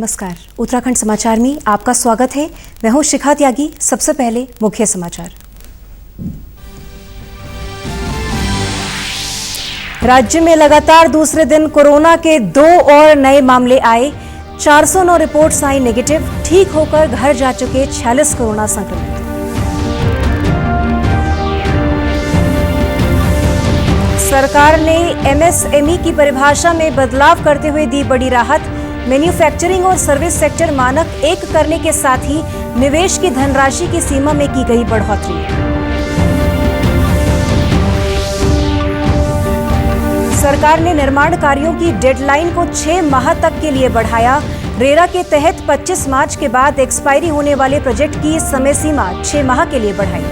नमस्कार। उत्तराखंड समाचार में आपका स्वागत है। मैं हूं शिखा त्यागी। सबसे पहले मुख्य समाचार। राज्य में लगातार दूसरे दिन कोरोना के 2 और नए मामले आए। 409 रिपोर्ट्स आई नेगेटिव। ठीक होकर घर जा चुके 46 कोरोना संक्रमित। सरकार ने एमएसएमई की परिभाषा में बदलाव करते हुए दी बड़ी राहत। मैन्युफैक्चरिंग और सर्विस सेक्टर मानक 1 करने के साथ ही निवेश की धनराशि की सीमा में की गई बढ़ोतरी। सरकार ने निर्माण कार्यों की डेडलाइन को 6 माह तक के लिए बढ़ाया। रेरा के तहत 25 मार्च के बाद एक्सपायरी होने वाले प्रोजेक्ट की समय सीमा 6 माह के लिए बढ़ाई।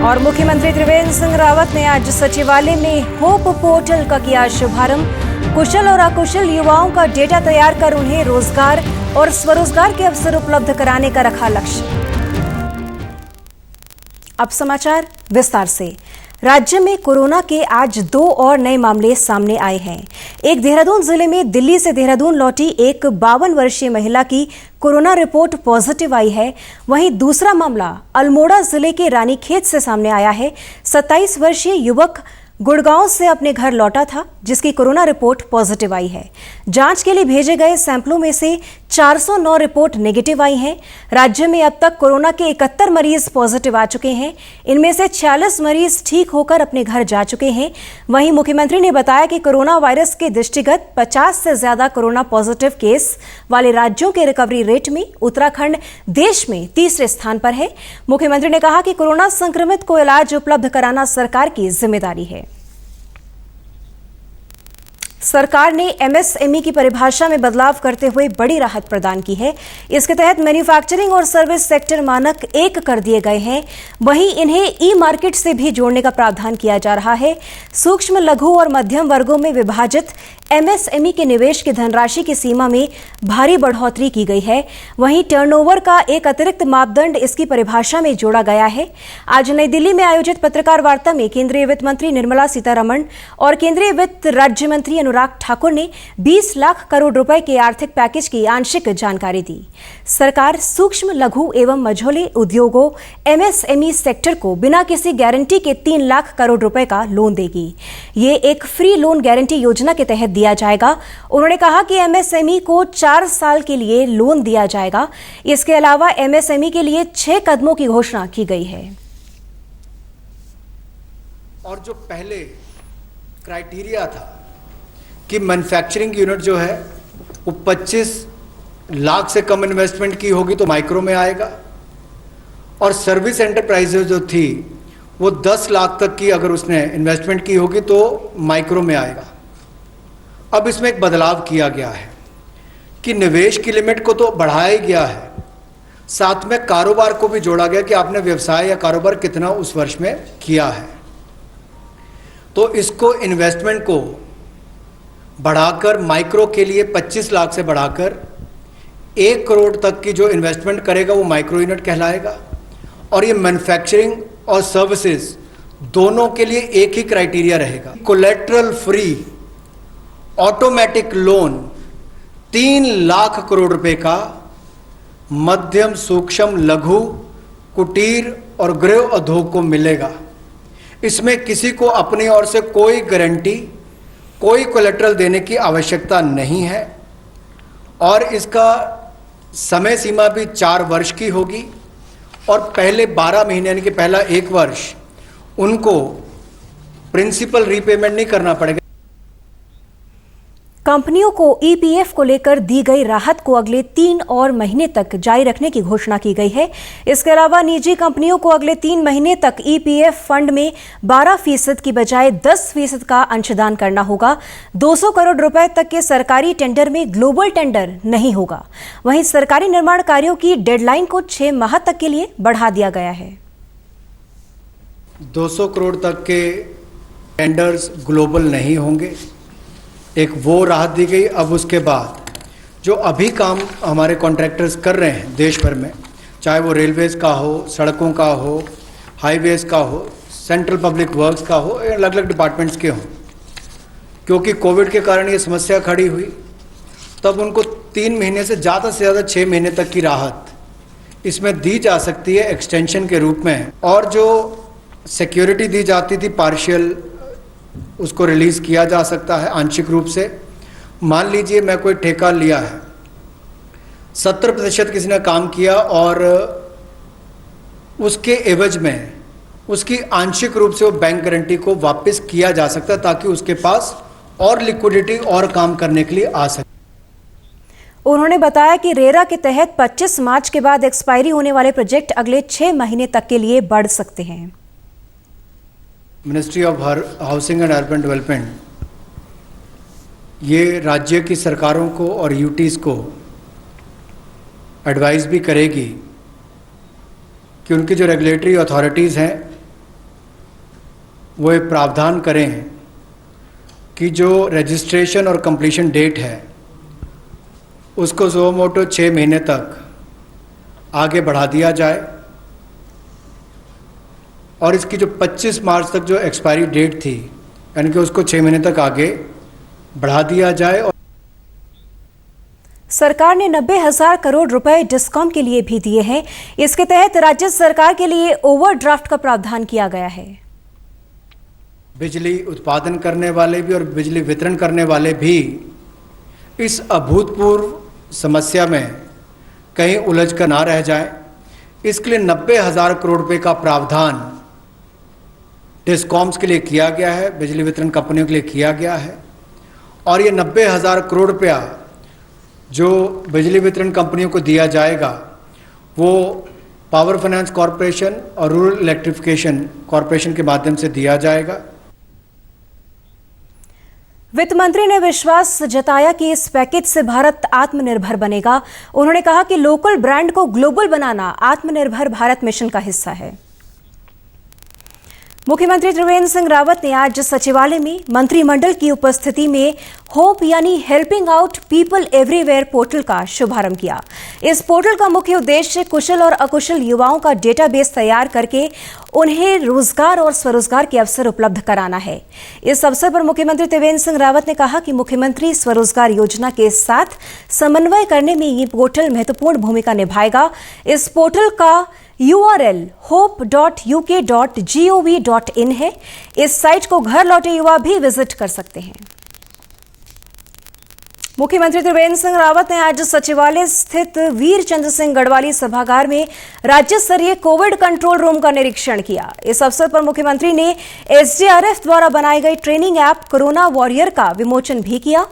और मुख्यमंत्री त्रिवेंद्र सिंह रावत ने आज सचिवालय में होप पोर्टल का किया शुभारंभ। कुशल और अकुशल युवाओं का डेटा तैयार कर उन्हें रोजगार और स्वरोजगार के अवसर उपलब्ध कराने का रखा लक्ष्य। अब समाचार विस्तार से। राज्य में कोरोना के आज 2 और नए मामले सामने आए हैं। एक देहरादून जिले में दिल्ली से देहरादून लौटी एक 52 वर्षीय महिला की कोरोना रिपोर्ट पॉजिटिव आई है। वहीं दूसरा मामला अल्मोड़ा जिले के रानीखेत से सामने आया है। 27 वर्षीय युवक गुड़गांव से अपने घर लौटा था, जिसकी कोरोना रिपोर्ट पॉजिटिव आई है। जांच के लिए भेजे गए सैंपलों में से 409 रिपोर्ट नेगेटिव आई हैं। राज्य में अब तक कोरोना के 71 मरीज पॉजिटिव आ चुके हैं। इनमें से 46 मरीज ठीक होकर अपने घर जा चुके हैं। वहीं मुख्यमंत्री ने बताया कि कोरोना वायरस के दृष्टिगत 50 से ज्यादा कोरोना पॉजिटिव केस वाले राज्यों के रिकवरी रेट में उत्तराखंड देश में तीसरे स्थान पर है। मुख्यमंत्री ने कहा कि कोरोना संक्रमित को इलाज उपलब्ध कराना सरकार की जिम्मेदारी है। सरकार ने एमएसएमई की परिभाषा में बदलाव करते हुए बड़ी राहत प्रदान की है। इसके तहत मैन्युफैक्चरिंग और सर्विस सेक्टर मानक 1 कर दिए गए हैं। वहीं इन्हें ई मार्केट से भी जोड़ने का प्रावधान किया जा रहा है। सूक्ष्म, लघु और मध्यम वर्गों में विभाजित एमएसएमई के निवेश की धनराशि की सीमा में भारी बढ़ोतरी की गई है। वहीं टर्नओवर का एक अतिरिक्त मापदंड इसकी परिभाषा में जोड़ा गया है। आज नई दिल्ली में आयोजित पत्रकार वार्ता में केंद्रीय वित्त मंत्री निर्मला सीतारमण और केंद्रीय वित्त राज्य मंत्री अनुराग ठाकुर ने 20 लाख करोड़ रुपए के आर्थिक पैकेज की आंशिक जानकारी दी। सरकार सूक्ष्म, लघु एवं मझोले उद्योगों एमएसएमई सेक्टर को बिना किसी गारंटी के 3 लाख करोड़ रुपए का लोन देगी। ये एक फ्री लोन गारंटी योजना के तहत दिया जाएगा। उन्होंने कहा कि एमएसएमई को 4 साल के लिए लोन दिया जाएगा। इसके अलावा एमएसएमई के लिए 6 कदमों की घोषणा की गई है। और जो पहले क्राइटेरिया था कि मैन्युफैक्चरिंग यूनिट जो है वो 25 लाख से कम इन्वेस्टमेंट की होगी तो माइक्रो में आएगा, और सर्विस एंटरप्राइजेज जो थी वो 10 लाख तक की अगर उसने इन्वेस्टमेंट की होगी तो माइक्रो में आएगा। अब इसमें एक बदलाव किया गया है कि निवेश की लिमिट को तो बढ़ाया ही गया है, साथ में कारोबार को भी जोड़ा गया कि आपने व्यवसाय या कारोबार कितना उस वर्ष में किया है। तो इसको इन्वेस्टमेंट को बढ़ाकर माइक्रो के लिए 25 लाख से बढ़ाकर 1 करोड़ तक की जो इन्वेस्टमेंट करेगा वो माइक्रो यूनिट कहलाएगा। और ये मैन्युफैक्चरिंग और सर्विसेज दोनों के लिए एक ही क्राइटेरिया रहेगा। Collateral free automatic loan 3 lakh crore रुपए का मध्यम, सूक्ष्म, लघु, कुटीर और गृह उद्योग को मिलेगा। इसमें किसी को अपनी ओर से कोई गारंटी, कोई कोलेटरल देने की आवश्यकता नहीं है, और इसका समय सीमा भी 4 वर्ष की होगी, और पहले 12 महीने यानी कि पहला 1 वर्ष उनको प्रिंसिपल रीपेमेंट नहीं करना पड़ेगा। कंपनियों को ईपीएफ को लेकर दी गई राहत को अगले 3 और महीने तक जारी रखने की घोषणा की गई है। इसके अलावा निजी कंपनियों को अगले 3 महीने तक ईपीएफ फंड में 12% की बजाय 10% का अंशदान करना होगा। 200 करोड़ रुपए तक के सरकारी टेंडर में ग्लोबल टेंडर नहीं होगा। वहीं सरकारी निर्माण कार्यों की डेडलाइन को 6 माह तक के लिए बढ़ा दिया गया है। 200 करोड़ तक के टेंडर्स ग्लोबल नहीं होंगे, एक वो राहत दी गई। अब उसके बाद जो अभी काम हमारे कॉन्ट्रैक्टर्स कर रहे हैं देश भर में, चाहे वो रेलवेज का हो, सड़कों का हो, हाईवेज का हो, सेंट्रल पब्लिक वर्क्स का हो, अलग अलग डिपार्टमेंट्स के हों, क्योंकि कोविड के कारण ये समस्या खड़ी हुई, तब उनको 3 महीने से ज़्यादा 6 महीने तक की राहत इसमें दी जा सकती है एक्सटेंशन के रूप में। और जो सिक्योरिटी दी जाती थी पार्शियल, उसको रिलीज़ किया जा सकता है आंशिक रूप से। मान लीजिए मैं कोई ठेका लिया है, 70% किसी ने काम किया और उसके एवज में उसकी आंशिक रूप से वो बैंक गारंटी को वापस किया जा सकता है, ताकि उसके पास और लिक्विडिटी और काम करने के लिए आ सके। उन्होंने बताया कि रेरा के तहत 25 मार्च के बाद एक्सपायरी होने वाले प्रोजेक्ट अगले 6 महीने तक के लिए बढ़ सकते हैं। Ministry of housing and urban development ये राज्य की सरकारों को और यूटीज को एडवाइस भी करेगी कि उनकी जो रेगुलेटरी अथॉरिटीज़ हैं वो एक प्रावधान करें कि जो रजिस्ट्रेशन और कंप्लीशन डेट है उसको सो मोटो 6 महीने तक आगे बढ़ा दिया जाए, और इसकी जो 25 मार्च तक जो एक्सपायरी डेट थी यानी कि उसको 6 महीने तक आगे बढ़ा दिया जाए। और सरकार ने 90,000 करोड़ रुपए डिस्कॉम के लिए भी दिए हैं। इसके तहत राज्य सरकार के लिए ओवरड्राफ्ट का प्रावधान किया गया है। बिजली उत्पादन करने वाले भी और बिजली वितरण करने वाले भी इस अभूतपूर्व समस्या में कहीं उलझ कर ना रह जाए, इसके लिए 90,000 करोड़ रुपए का प्रावधान डिस्कॉम्स के लिए किया गया है, बिजली वितरण कंपनियों के लिए किया गया है। और ये 90,000 करोड़ रुपया जो बिजली वितरण कंपनियों को दिया जाएगा वो पावर फाइनेंस कॉरपोरेशन और रूरल इलेक्ट्रिफिकेशन कॉरपोरेशन के माध्यम से दिया जाएगा। वित्त मंत्री ने विश्वास जताया कि इस पैकेज से भारत आत्मनिर्भर बनेगा। उन्होंने कहा कि लोकल ब्रांड को ग्लोबल बनाना आत्मनिर्भर भारत मिशन का हिस्सा है। मुख्यमंत्री त्रिवेंद्र सिंह रावत ने आज सचिवालय में मंत्रिमंडल की उपस्थिति में होप यानी helping out people everywhere portal का शुभारंभ किया। इस पोर्टल का मुख्य उद्देश्य कुशल और अकुशल युवाओं का डेटाबेस तैयार करके उन्हें रोजगार और स्वरोजगार के अवसर उपलब्ध कराना है। इस अवसर पर मुख्यमंत्री त्रिवेंद्र सिंह रावत ने कहा कि मुख्यमंत्री स्वरोजगार योजना के साथ समन्वय करने में ये पोर्टल महत्वपूर्ण भूमिका निभाएगा। इस पोर्टल का URL hope.uk.gov.in है। इस साइट को घर लौटे युवा भी विजिट कर सकते हैं। मुख्यमंत्री त्रिवेंद्र सिंह रावत ने आज सचिवालय स्थित वीर चंद्र सिंह गढ़वाली सभागार में राज्य स्तरीय कोविड कंट्रोल रूम का निरीक्षण किया। इस अवसर पर मुख्यमंत्री ने SDRF द्वारा बनाई गई ट्रेनिंग ऐप कोरोना वॉरियर का विमोचन भी किया।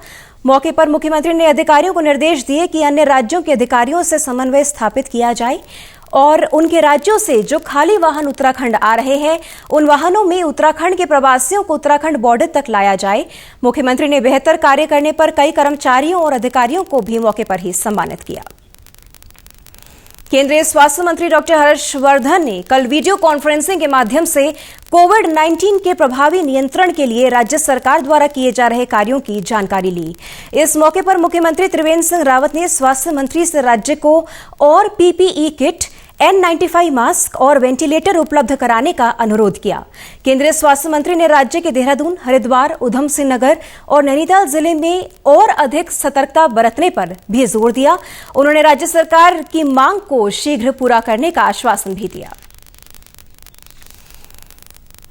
मौके पर मुख्यमंत्री ने अधिकारियों को निर्देश दिए कि अन्य राज्यों के अधिकारियों से समन्वय स्थापित किया जाए और उनके राज्यों से जो खाली वाहन उत्तराखंड आ रहे हैं उन वाहनों में उत्तराखंड के प्रवासियों को उत्तराखंड बॉर्डर तक लाया जाए। मुख्यमंत्री ने बेहतर कार्य करने पर कई कर्मचारियों और अधिकारियों को भी मौके पर ही सम्मानित किया। केंद्रीय स्वास्थ्य मंत्री डॉक्टर हर्षवर्धन ने कल वीडियो कॉन्फ्रेंसिंग के माध्यम से कोविड-19 के प्रभावी नियंत्रण के लिए राज्य सरकार द्वारा किए जा रहे कार्यों की जानकारी ली। इस मौके पर मुख्यमंत्री त्रिवेंद्र सिंह रावत ने स्वास्थ्य मंत्री से राज्य को और PPE किट, N95 मास्क और वेंटिलेटर उपलब्ध कराने का अनुरोध किया। केंद्रीय स्वास्थ्य मंत्री ने राज्य के देहरादून, हरिद्वार, उधम सिंह नगर और नैनीताल जिले में और अधिक सतर्कता बरतने पर भी जोर दिया। उन्होंने राज्य सरकार की मांग को शीघ्र पूरा करने का आश्वासन भी दिया।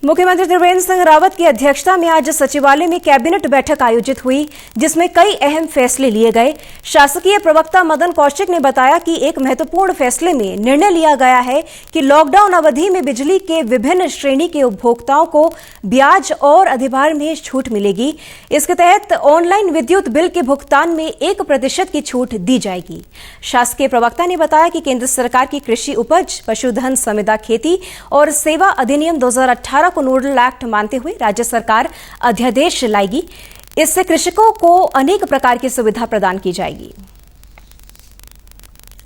मुख्यमंत्री त्रिवेंद्र सिंह रावत की अध्यक्षता में आज सचिवालय में कैबिनेट बैठक आयोजित हुई, जिसमें कई अहम फैसले लिए गए। शासकीय प्रवक्ता मदन कौशिक ने बताया कि एक महत्वपूर्ण फैसले में निर्णय लिया गया है कि लॉकडाउन अवधि में बिजली के विभिन्न श्रेणी के उपभोक्ताओं को ब्याज और अधिभार में छूट मिलेगी। इसके तहत ऑनलाइन विद्युत बिल के भुगतान में 1% की छूट दी जाएगी। शासकीय प्रवक्ता ने बताया कि केंद्र सरकार की कृषि उपज, पशुधन संविदा खेती और सेवा अधिनियम 2018 को नोडल एक्ट मानते हुए राज्य सरकार अध्यादेश लाएगी। इससे कृषकों को अनेक प्रकार की सुविधा प्रदान की जाएगी।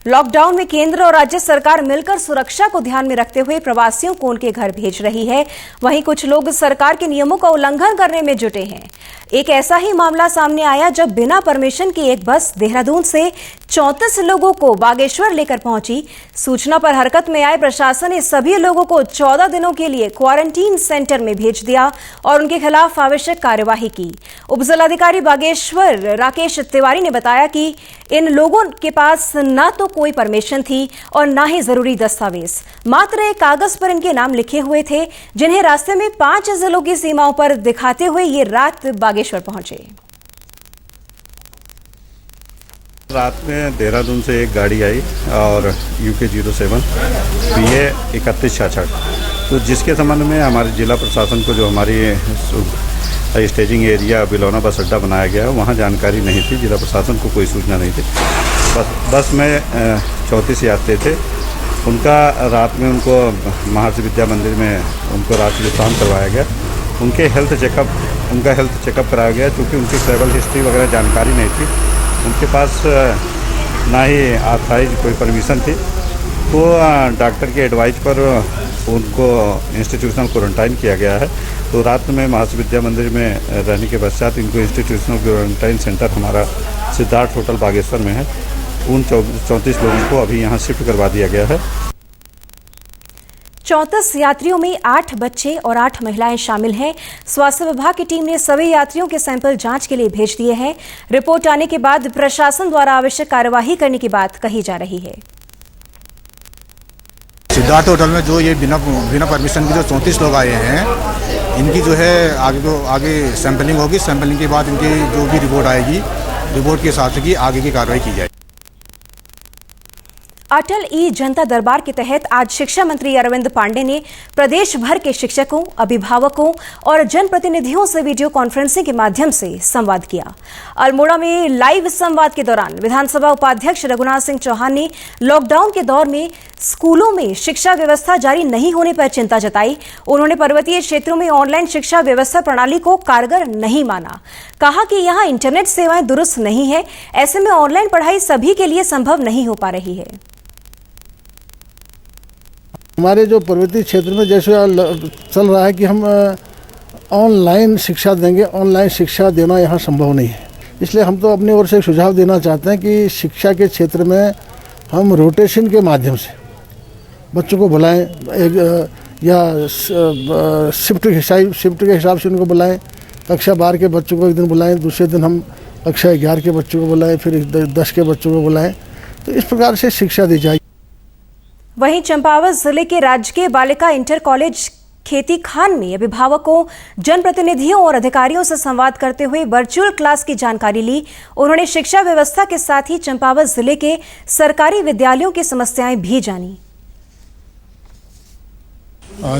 लॉकडाउन में केंद्र और राज्य सरकार मिलकर सुरक्षा को ध्यान में रखते हुए प्रवासियों को उनके घर भेज रही है। वहीं कुछ लोग सरकार के नियमों का उल्लंघन करने में जुटे हैं। एक ऐसा ही मामला सामने आया जब बिना परमिशन की एक बस देहरादून से 34 लोगों को बागेश्वर लेकर पहुंची। सूचना पर हरकत में आए प्रशासन ने सभी लोगों को 14 दिनों के लिए क्वारंटीन सेंटर में भेज दिया और उनके खिलाफ आवश्यक कार्यवाही की। उपजिलाधिकारी बागेश्वर राकेश तिवारी ने बताया कि इन लोगों के पास न तो कोई परमिशन थी और न ही जरूरी दस्तावेज, मात्र एक कागज पर इनके नाम लिखे हुए थे, जिन्हें रास्ते में 5 जिलों की सीमाओं पर दिखाते हुए ये रात बागेश्वर पहुंचे। रात में देहरादून से एक गाड़ी आई और UK 07 PA 3166, तो जिसके संबंध में हमारे जिला प्रशासन को जो हमारी स्टेजिंग एरिया बिलौना बस अड्डा बनाया गया है वहाँ जानकारी नहीं थी। जिला प्रशासन को कोई सूचना नहीं थी। बस में 34 यात्री थे। उनका रात में उनको महर्षि विद्या मंदिर में उनको रात्रि विश्राम करवाया गया। उनका हेल्थ चेकअप कराया गया क्योंकि उनकी ट्रैवल हिस्ट्री वगैरह जानकारी नहीं थी। उनके पास ना ही ऑथराइज कोई परमिशन थी, तो डॉक्टर के एडवाइस पर उनको इंस्टीट्यूशनल क्वारंटाइन किया गया है। तो रात में महर्षि विद्या मंदिर में रहने के पश्चात इनको इंस्टीट्यूशनल क्वारंटाइन सेंटर हमारा सिद्धार्थ होटल बागेश्वर में है। उन 34 लोगों को अभी यहाँ शिफ्ट करवा दिया गया है। 34 यात्रियों में 8 बच्चे और 8 महिलाएं शामिल हैं। स्वास्थ्य विभाग की टीम ने सभी यात्रियों के सैंपल जांच के लिए भेज दिए हैं। रिपोर्ट आने के बाद प्रशासन द्वारा आवश्यक कार्यवाही करने की बात कही जा रही है। सिद्धार्थ होटल में जो ये बिना परमिशन के जो 34 लोग आए हैं, इनकी जो है आगे सैंपलिंग होगी। सैंपलिंग के बाद इनकी जो भी रिपोर्ट आएगी, रिपोर्ट के हिसाब से आगे की कार्रवाई की जाएगी। अटल ई जनता दरबार के तहत आज शिक्षा मंत्री अरविंद पांडे ने प्रदेश भर के शिक्षकों, अभिभावकों और जनप्रतिनिधियों से वीडियो कॉन्फ्रेंसिंग के माध्यम से संवाद किया। अल्मोड़ा में लाइव संवाद के दौरान विधानसभा उपाध्यक्ष रघुनाथ सिंह चौहान ने लॉकडाउन के दौर में स्कूलों में शिक्षा व्यवस्था जारी नहीं होने पर चिंता जताई। उन्होंने पर्वतीय क्षेत्रों में ऑनलाइन शिक्षा व्यवस्था प्रणाली को कारगर नहीं माना। कहा कि यहां इंटरनेट सेवाएं दुरुस्त नहीं है, ऐसे में ऑनलाइन पढ़ाई सभी के लिए संभव नहीं हो पा रही है। हमारे जो पर्वतीय क्षेत्र में जैसे चल रहा है कि हम ऑनलाइन शिक्षा देंगे, ऑनलाइन शिक्षा देना यहाँ संभव नहीं है। इसलिए हम तो अपनी ओर से एक सुझाव देना चाहते हैं कि शिक्षा के क्षेत्र में हम रोटेशन के माध्यम से बच्चों को बुलाएं, या शिफ्ट के हिसाब से उनको बुलाएं। कक्षा 12 के बच्चों को एक दिन बुलाएं, दूसरे दिन हम कक्षा 11 के बच्चों को बुलाएं, फिर 10 के बच्चों को बुलाएं। तो इस प्रकार से शिक्षा दी जाए। वहीं चंपावत जिले के राजकीय बालिका इंटर कॉलेज खेती खान में अभिभावकों, जनप्रतिनिधियों और अधिकारियों से संवाद करते हुए वर्चुअल क्लास की जानकारी ली। उन्होंने शिक्षा व्यवस्था के साथ ही चंपावत जिले के सरकारी विद्यालयों की समस्याएं भी जानी।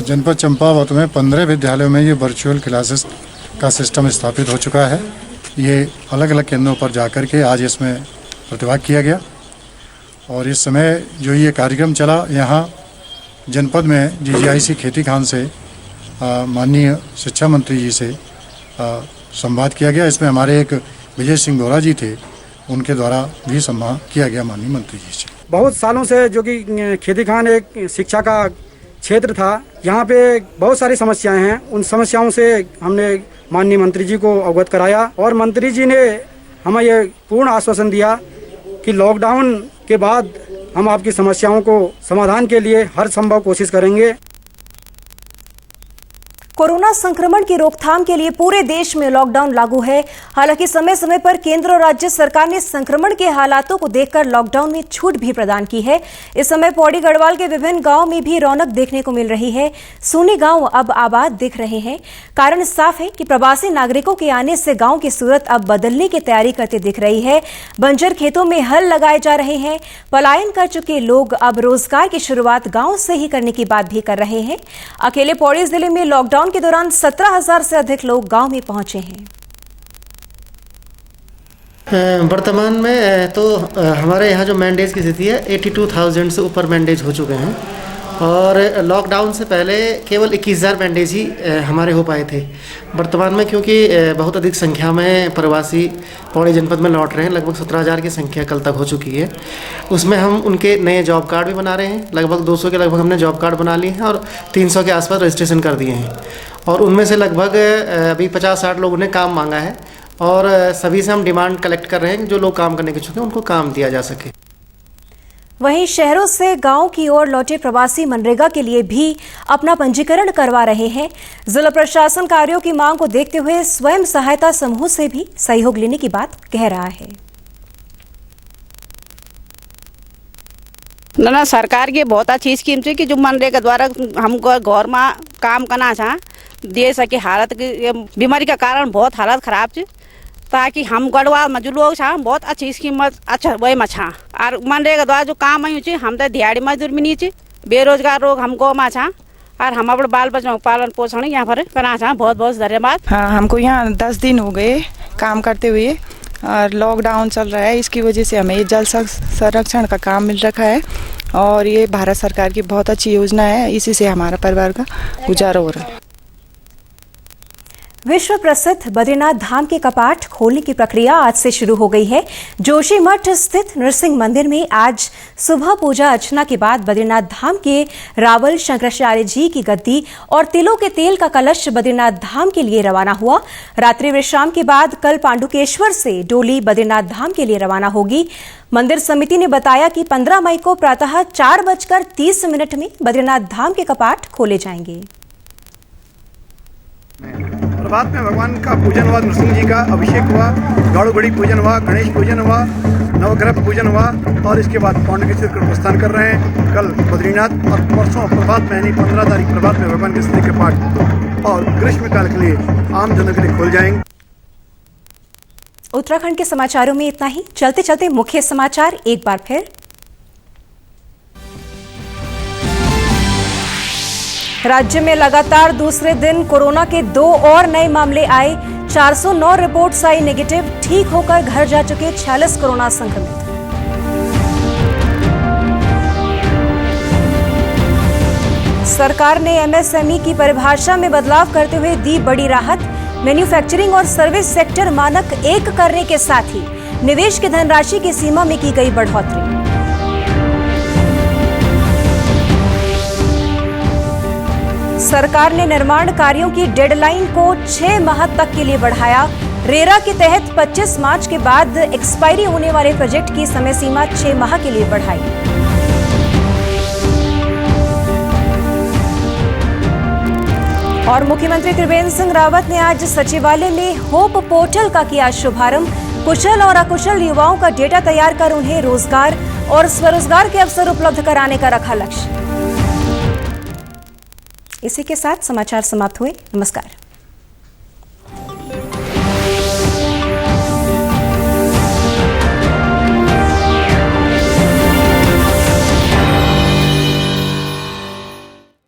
जनपद चंपावत में 15 विद्यालयों में ये वर्चुअल क्लासेस का सिस्टम स्थापित हो चुका है। ये अलग अलग केंद्रों पर जाकर के आज इसमें प्रतिभाग किया गया और इस समय जो ये कार्यक्रम चला, यहाँ जनपद में GGIC खेती खान से माननीय शिक्षा मंत्री जी से संवाद किया गया। इसमें हमारे एक विजय सिंह गौरा जी थे, उनके द्वारा भी संवाद किया गया माननीय मंत्री जी से। बहुत सालों से जो कि खेती खान एक शिक्षा का क्षेत्र था, यहाँ पे बहुत सारी समस्याएं हैं। उन समस्याओं से हमने माननीय मंत्री जी को अवगत कराया और मंत्री जी ने हमें ये पूर्ण आश्वासन दिया कि लॉकडाउन के बाद हम आपकी समस्याओं को समाधान के लिए हर संभव कोशिश करेंगे। कोरोना संक्रमण की रोकथाम के लिए पूरे देश में लॉकडाउन लागू है। हालांकि समय समय पर केंद्र और राज्य सरकार ने संक्रमण के हालातों को देखकर लॉकडाउन में छूट भी प्रदान की है। इस समय पौड़ी गढ़वाल के विभिन्न गांवों में भी रौनक देखने को मिल रही है। सूनी गांव अब आबाद दिख रहे हैं। कारण साफ है कि प्रवासी नागरिकों के आने से गांव की सूरत अब बदलने की तैयारी करते दिख रही है। बंजर खेतों में हल लगाए जा रहे हैं। पलायन कर चुके लोग अब रोजगार की शुरुआत गाँव से ही करने की बात भी कर रहे हैं। अकेले पौड़ी जिले में लॉकडाउन के दौरान 17,000 से अधिक लोग गांव में पहुंचे हैं। वर्तमान में तो हमारे यहाँ जो मैंडेज की स्थिति है 82,000 से ऊपर मैंडेज हो चुके हैं और लॉकडाउन से पहले केवल 21,000 बैंडेज ही हमारे हो पाए थे। वर्तमान में क्योंकि बहुत अधिक संख्या में प्रवासी पौड़ी जनपद में लौट रहे हैं, लगभग 17,000 की संख्या कल तक हो चुकी है। उसमें हम उनके नए जॉब कार्ड भी बना रहे हैं, लगभग 200 के लगभग हमने जॉब कार्ड बना लिए हैं और 300 के आसपास रजिस्ट्रेशन कर दिए हैं। और उनमें से लगभग अभी 50-60 लोगों ने काम मांगा है और सभी से हम डिमांड कलेक्ट कर रहे हैं कि जो लोग काम करने के इच्छुक हैं उनको काम दिया जा सके। वहीं शहरों से गांव की ओर लौटे प्रवासी मनरेगा के लिए भी अपना पंजीकरण करवा रहे हैं। जिला प्रशासन कार्यों की मांग को देखते हुए स्वयं सहायता समूह से भी सहयोग लेने की बात कह रहा है। ना सरकार की बहुत अच्छी स्कीम थी कि जो मनरेगा द्वारा हमको घर में काम करना चाह दे सके। हालत की बीमारी का कारण बहुत हालत खराब थी, ताकि हम गढ़वाल में जो लोग छा बहुत अच्छी स्कीम अच्छा वही में छा। और मनरेगा द्वारा जो काम आई थी हम तो दिहाड़ी मजदूर में नहीं थी, बेरोजगार लोग हमको में छा और हम अपने बाल बच्चों का पालन पोषण यहाँ पर करना चाह। बहुत बहुत धन्यवाद। हाँ, हमको यहाँ 10 दिन हो गए काम करते हुए और लॉकडाउन चल रहा है, इसकी वजह से हमें जल संरक्षण का काम मिल रखा है और ये भारत सरकार की बहुत अच्छी योजना है, इसी से हमारा परिवार का गुजारा हो रहा है। विश्व प्रसिद्ध बद्रीनाथ धाम के कपाट खोलने की प्रक्रिया आज से शुरू हो गई है। जोशीमठ स्थित नृसिंह मंदिर में आज सुबह पूजा अर्चना के बाद बद्रीनाथ धाम के रावल शंकराचार्य जी की गद्दी और तिलों के तेल का कलश बद्रीनाथ धाम के लिए रवाना हुआ। रात्रि विश्राम के बाद कल पांडुकेश्वर से डोली बद्रीनाथ धाम के लिए रवाना होगी। मंदिर समिति ने बताया कि 15 मई को प्रातः 4:30 में बद्रीनाथ धाम के कपाट खोले जाएंगे। प्रभात में भगवान का पूजन हुआ, नृसिंह जी का अभिषेक हुआ, गाड़ू बड़ी पूजन हुआ, गणेश पूजन हुआ, नवग्रह पूजन हुआ और इसके बाद पांडुकेश्वर का प्रस्थान कर रहे हैं। कल बद्रीनाथ और परसों प्रभात में यानी 15 तारीख प्रभात में भगवान के स्त्री के पाठ और ग्रीष्मकाल के लिए आम जनों के लिए खोल जाएंगे। उत्तराखंड के समाचारों में इतना ही। चलते चलते मुख्य समाचार एक बार फिर। राज्य में लगातार दूसरे दिन कोरोना के 2 और नए मामले आए। 409 रिपोर्ट्स आई नेगेटिव। ठीक होकर घर जा चुके 46 कोरोना संक्रमित। सरकार ने एमएसएमई की परिभाषा में बदलाव करते हुए दी बड़ी राहत। मैन्युफैक्चरिंग और सर्विस सेक्टर मानक 1 करने के साथ ही निवेश की धनराशि की सीमा में की गई बढ़ोतरी। सरकार ने निर्माण कार्यों की डेडलाइन को 6 माह तक के लिए बढ़ाया। रेरा के तहत 25 मार्च के बाद एक्सपायरी होने वाले प्रोजेक्ट की समय सीमा 6 माह के लिए बढ़ाई। और मुख्यमंत्री त्रिवेंद्र सिंह रावत ने आज सचिवालय में होप पोर्टल का किया शुभारंभ। कुशल और अकुशल युवाओं का डेटा तैयार कर उन्हें रोजगार और स्वरोजगार के अवसर उपलब्ध कराने का रखा लक्ष्य। इसी के साथ समाचार समाप्त हुए। नमस्कार।